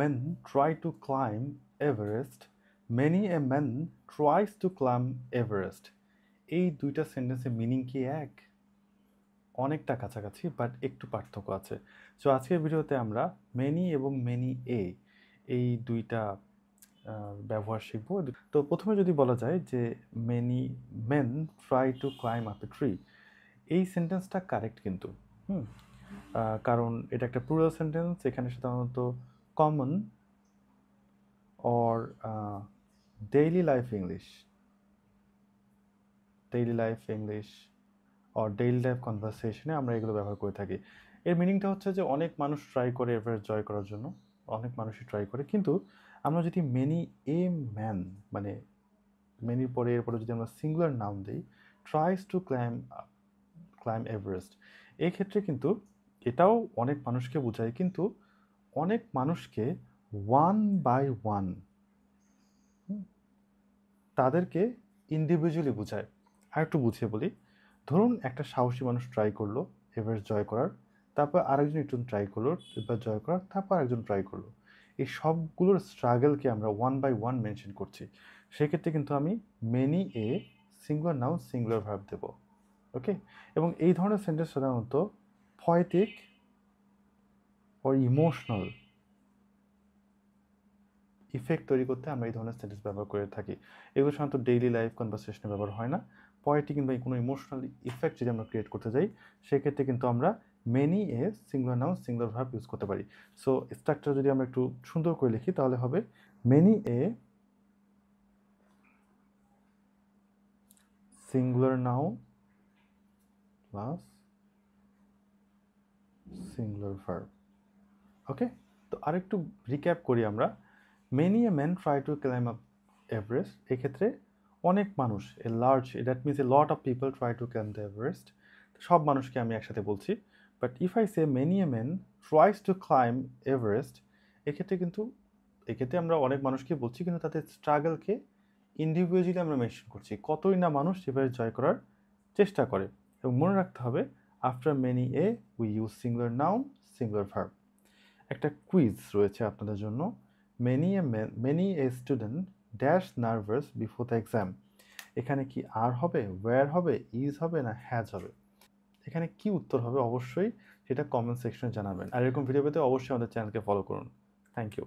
men try to climb Everest. Many a man tries to climb Everest. এই দুইটা সেন্টেন্সের meaning কি এক? অনেকটা কাছাকাছি, বাট একটু পার্থক্য আছে। সো আজকের ভিডিওতে আমরা মেনি এবং মেনি এই দুইটা ব্যবহার শিখব। তো প্রথমে যদি বলা যায় যে many men try to climb up a tree, এই সেন্টেন্সটা কারেক্ট কিন্তু। কারণ এটা একটা প্লুরাল সেন্টেন্স, এখানে সাধারণত common or daily life English or daily life কনভারসেশনে আমরা এগুলো ব্যবহার করে থাকি। এর মিনিংটা হচ্ছে যে অনেক মানুষ ট্রাই করে এভারেস্ট জয় করার জন্য, অনেক মানুষই ট্রাই করে, কিন্তু আমরা যদি মেনি এ ম্যান মানে মেনির পরে এরপরে যদি আমরা সিঙ্গুলার নাম দিই, ট্রাইস টু ক্লাইম এভারেস্ট, এই ক্ষেত্রে কিন্তু এটাও অনেক মানুষকে বোঝায়, কিন্তু অনেক মানুষকে ওয়ান বাই ওয়ান তাদেরকে ইন্ডিভিজুয়ালি বোঝায়। আর একটু বুঝিয়ে বলি, ধরুন একটা সাহসী মানুষ ট্রাই করলো এভারেস্ট জয় করার, তারপর আরেকজন একজন ট্রাই করলো এবার জয় করার, তারপর আরেকজন ট্রাই করলো, এই সবগুলোর স্ট্রাগলকে আমরা ওয়ান বাই ওয়ান মেনশন করছি। সেক্ষেত্রে কিন্তু আমি many a singular noun singular verb দেব। ওকে, এবং এই ধরনের সেন্টেন্স সাধারণত পয়েটিক ও ইমোশনাল ইফেক্ট তৈরি করতে আমরা এই ধরনের সেন্টেন্স ব্যবহার করে থাকি। এগুলো সাধারণত ডেইলি লাইফ কনভারসেশনে ব্যবহার হয় না। পয়েটিক কিংবা কোনো ইমোশনাল ইফেক্ট যদি আমরা ক্রিয়েট করতে যাই, সেক্ষেত্রে কিন্তু আমরা many a singular noun singular verb use করতে পারি। সো স্ট্রাকচার যদি আমরা একটু সুন্দর করে লিখি তাহলে হবে many a singular noun plus singular verb. Okay, তো আরেকটু রিক্যাপ করি আমরা। Many a man try to climb up Everest, এক্ষেত্রে অনেক মানুষ, a large, that means a lot of people try to climb the Everest, সব মানুষকে আমি একসাথে বলছি। But if I say many a man tries to climb Everest, এক্ষেত্রে আমরা অনেক মানুষকে বলছি, কিন্তু তাদের স্ট্রাগলকে ইন্ডিভিজুয়ালি আমরা মেনশন করছি, কতই না মানুষ এভারেস্ট জয় করার চেষ্টা করে। এবং মনে রাখতে হবে after many a we use singular noun singular verb. একটা কুইজ রয়েছে আপনাদের জন্য। Many a student dash nervous before the exam, এখানে কি আর হবে, ওয়্যার হবে, ইজ হবে না হ্যাজ হবে? এখানে কি উত্তর হবে অবশ্যই সেটা কমেন্ট সেকশনে জানাবেন। আর এরকম ভিডিও পেতে অবশ্যই আমাদের চ্যানেলকে ফলো করুন। Thank you.